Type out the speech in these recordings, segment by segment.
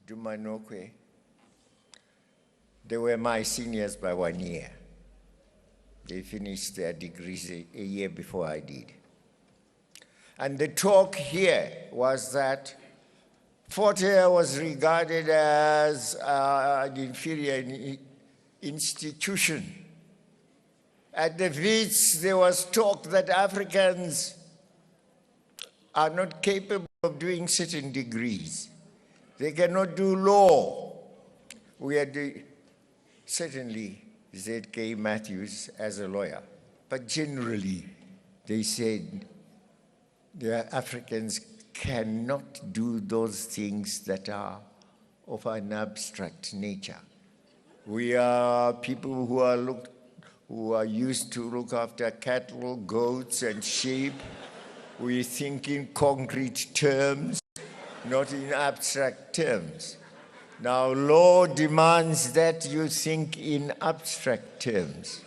Dumanokwe, they were my seniors by 1 year. They finished their degrees a year before I did. And the talk here was that Fort Hare was regarded as an inferior institution. At the Wits, there was talk that Africans are not capable of doing certain degrees. They cannot do law. We had certainly Z.K. Matthews as a lawyer, but generally they said the Africans cannot do those things that are of an abstract nature. We are people who are used to look after cattle, goats, and sheep. We think in concrete terms, not in abstract terms. Now, law demands that you think in abstract terms.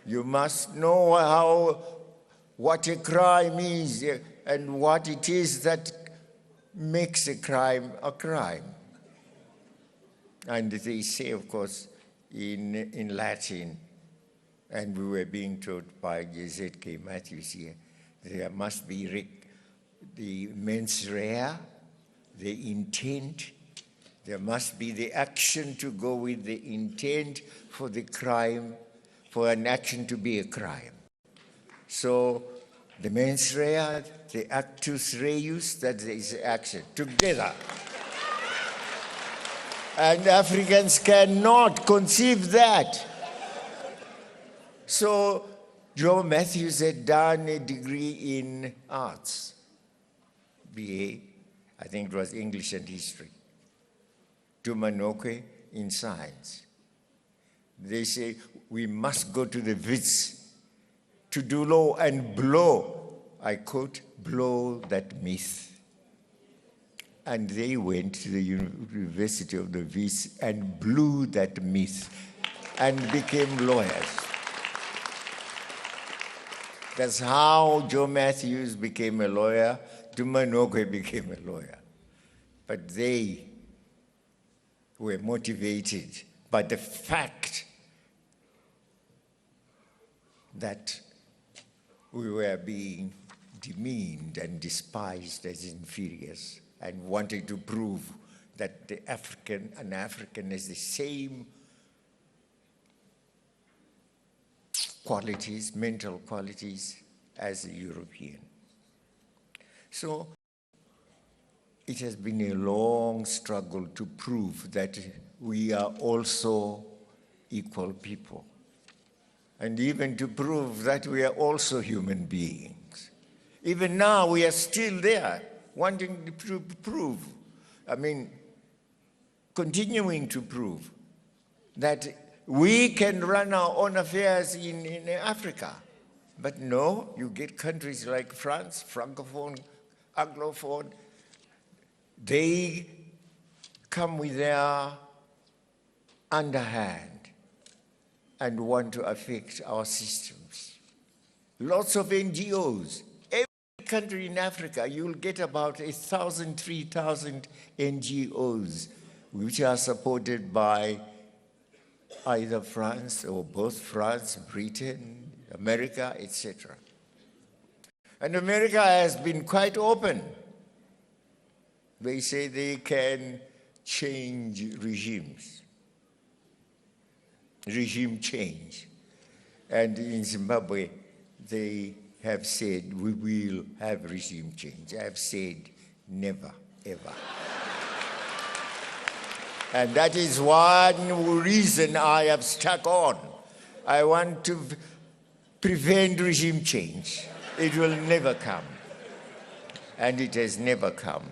You must know what a crime is and what it is that makes a crime a crime. And they say, of course, in Latin, and we were being taught by Z.K. Matthews here, there must be the mens rea, the intent. There must be the action to go with the intent for the crime, for an action to be a crime. So the mens rea, the actus reus, that is action, together. And Africans cannot conceive that. So Joe Matthews had done a degree in arts, BA, I think it was English and history. Dumanokwe in science. They say we must go to the Wits to do law and blow, I quote, blow that myth. And they went to the University of the Wits and blew that myth and became lawyers. That's how Joe Matthews became a lawyer, Dumanokwe became a lawyer. But they were motivated by the fact that we were being demeaned and despised as inferiors and wanted to prove that an African has the same qualities, mental qualities, as a European. So it has been a long struggle to prove that we are also equal people, and even to prove that we are also human beings. Even now, we are still there, wanting to prove, continuing to prove that we can run our own affairs in Africa. But no, you get countries like France, Francophone, Anglophone, they come with their underhand and want to affect our systems. Lots of NGOs. Every country in Africa, you'll get about 1,000, 3,000 NGOs, which are supported by either France or both France, Britain, America, etc. And America has been quite open. They say they can change regimes, regime change. And in Zimbabwe, they have said, we will have regime change. I have said, never, ever. And that is one reason I have stuck on. I want to prevent regime change. It will never come. And it has never come.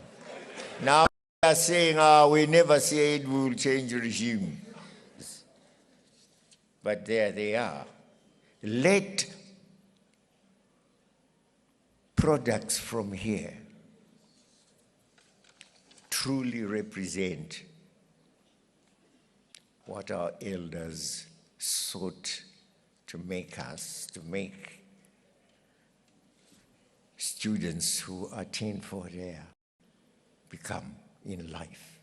Now they are saying, we never said we will change regime. But there they are. Let products from here truly represent what our elders sought to make us, to make students who attain Fort Hare become in life.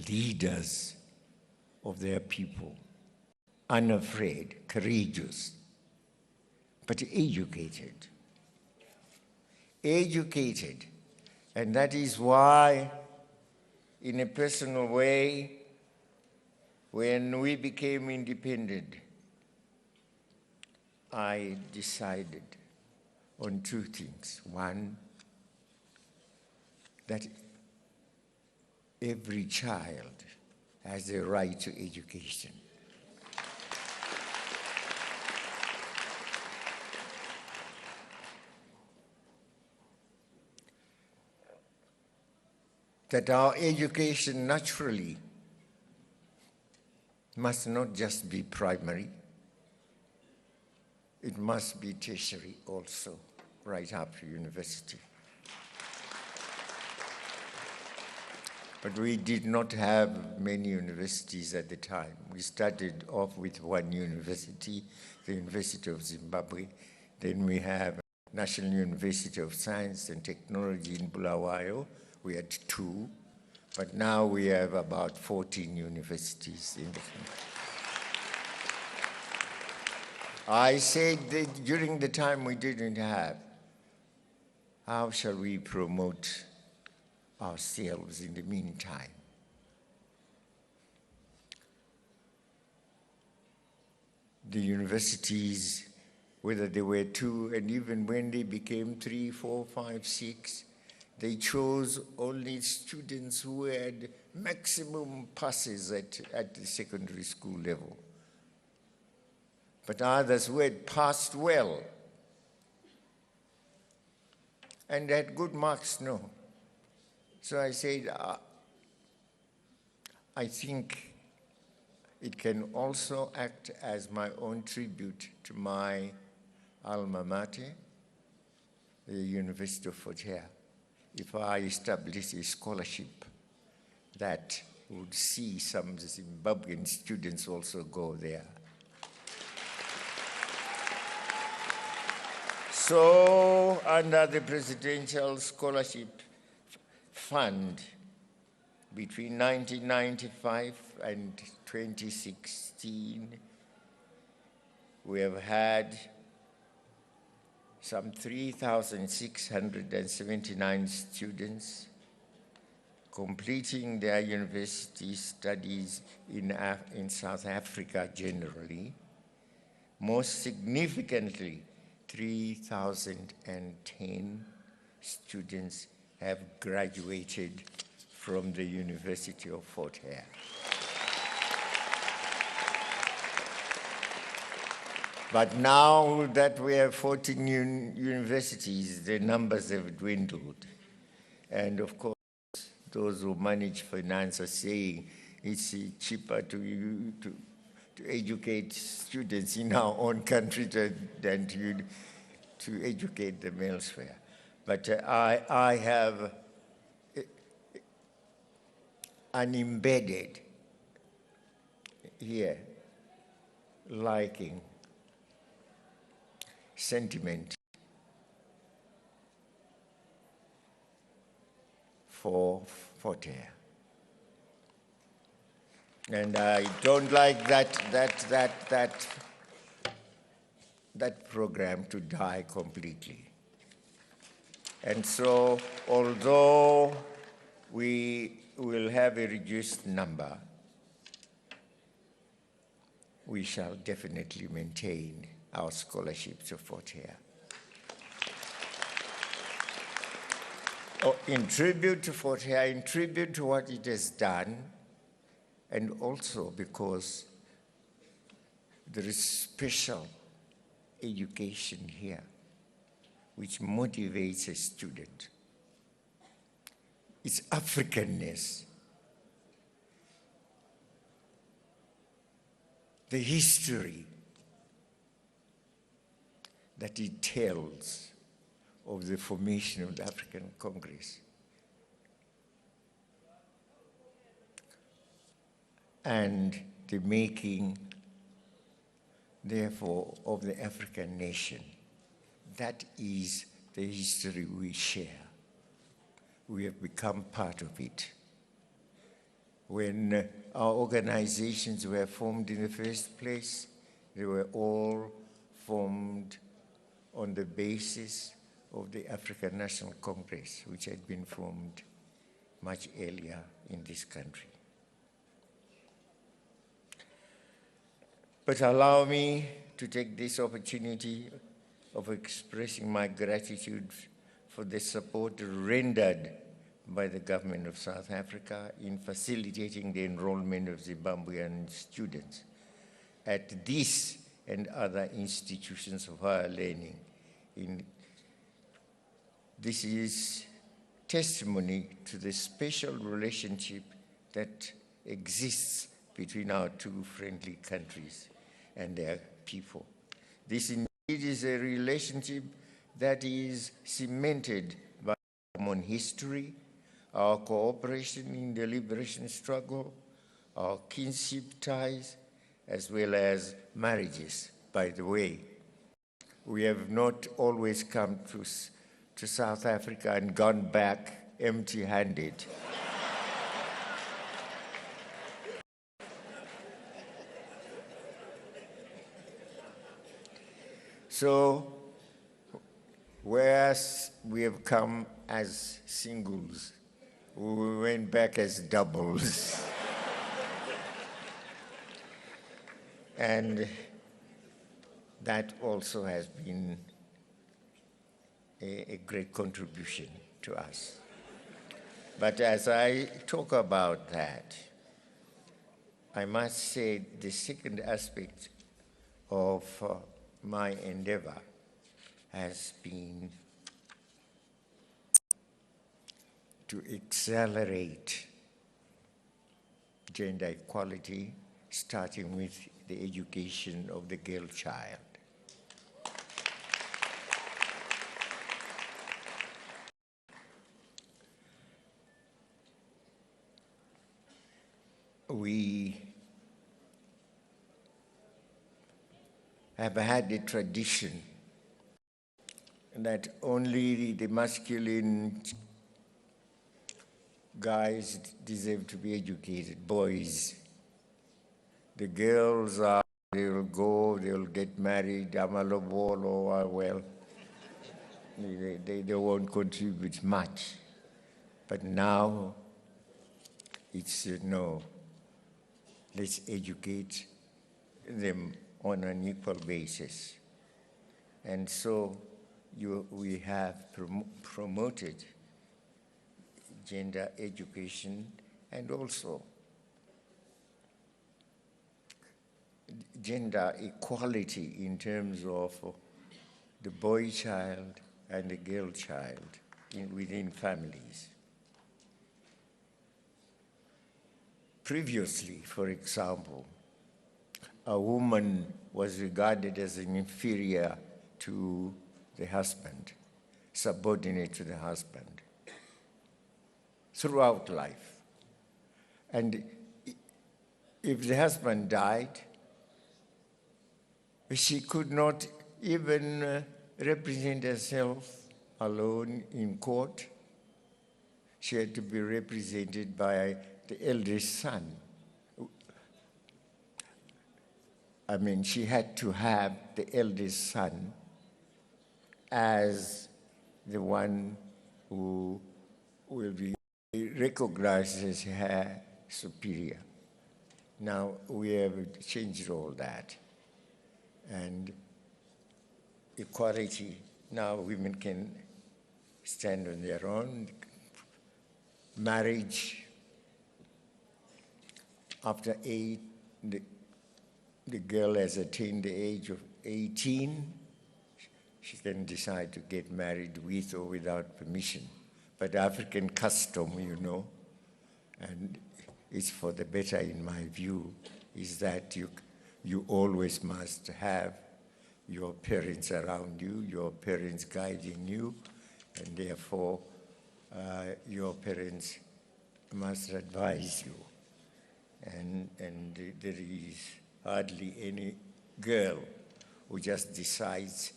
leaders of their people, unafraid, courageous, but educated. Educated. And that is why, in a personal way, when we became independent, I decided on two things. One, that every child has a right to education. That our education naturally must not just be primary, it must be tertiary also, right up to university. But we did not have many universities at the time. We started off with one university, the University of Zimbabwe. Then we have National University of Science and Technology in Bulawayo. We had 2, but now we have about 14 universities in the country. I said that during the time we didn't have, how shall we promote ourselves in the meantime? The universities, whether they were 2, and even when they became 3, 4, 5, 6, they chose only students who had maximum passes at the secondary school level. But others who had passed well and had good marks, no. So I said, I think it can also act as my own tribute to my alma mater, the University of Fort Hare, if I establish a scholarship that would see some Zimbabwean students also go there. So, under the Presidential Scholarship Fund, between 1995 and 2016, we have had some 3,679 students completing their university studies in South Africa generally. Most significantly, 3,010 students have graduated from the University of Fort Hare. But now that we have 14 universities, the numbers have dwindled. And of course, those who manage finance are saying it's cheaper to educate students in our own country than to educate them elsewhere. But I have an embedded here liking, sentiment for Fort Hare. And I don't like that program to die completely. And so, although we will have a reduced number, we shall definitely maintain our scholarships of Fort Hare. In tribute to Fort Hare, in tribute to what it has done, and also because there is special education here which motivates a student. It's Africanness. The history that it tells of the formation of the African Congress. And the making, therefore, of the African nation. That is the history we share. We have become part of it. when our organizations were formed in the first place, they were all formed on the basis of the African National Congress, which had been formed much earlier in this country. But allow me to take this opportunity of expressing my gratitude for the support rendered by the government of South Africa in facilitating the enrollment of Zimbabwean students at this and other institutions of higher learning. This is testimony to the special relationship that exists between our two friendly countries and their people. This indeed is a relationship that is cemented by our common history, our cooperation in the liberation struggle, our kinship ties, as well as marriages, by the way. We have not always come to South Africa and gone back empty-handed. So, whereas we have come as singles, we went back as doubles. And that also has been a great contribution to us. But as I talk about that, I must say the second aspect of my endeavor has been to accelerate gender equality, starting with the education of the girl child. We have had a tradition that only the masculine guys deserve to be educated, boys. The girls they'll go, they'll get married, amalobolo, well, they won't contribute much. But now it's no, let's educate them on an equal basis. And so we have promoted gender education and also gender equality in terms of the boy child and the girl child within families. Previously, for example, a woman was regarded as an inferior to the husband, subordinate to the husband, throughout life. And if the husband died, she could not even represent herself alone in court. She had to be represented by the eldest son. I mean, she had to have the eldest son as the one who will be recognized as her superior. Now, we have changed all that. And equality, now women can stand on their own. Marriage, after the girl has attained the age of 18, she can decide to get married with or without permission. But African custom, you know, and it's for the better in my view, is that you always must have your parents around you, your parents guiding you, and therefore your parents must advise you. And there is hardly any girl who just decides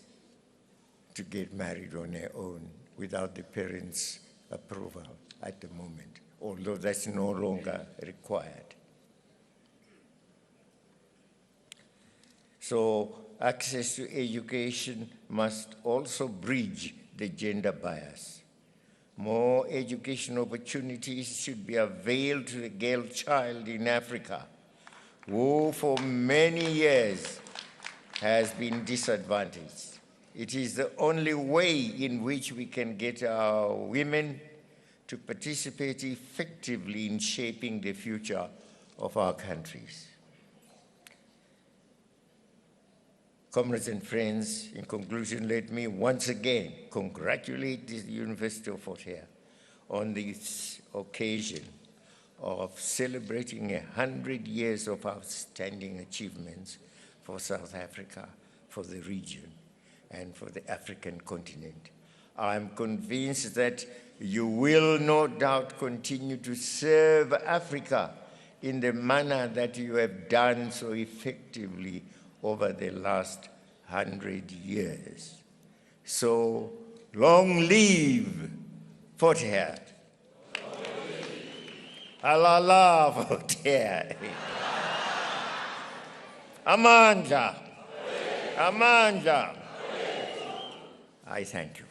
to get married on her own without the parents' approval at the moment. although that's no longer required. So access to education must also bridge the gender bias. More education opportunities should be availed to the girl child in Africa, who for many years has been disadvantaged. It is the only way in which we can get our women to participate effectively in shaping the future of our countries. Comrades and friends, in conclusion, let me once again congratulate the University of Fort Hare on this occasion of celebrating 100 years of outstanding achievements for South Africa, for the region, and for the African continent. I'm convinced that you will no doubt continue to serve Africa in the manner that you have done so effectively over the last 100 years. So, long live Fort Hare. Halala Fort Hare. Amandla. Amandla. I thank you.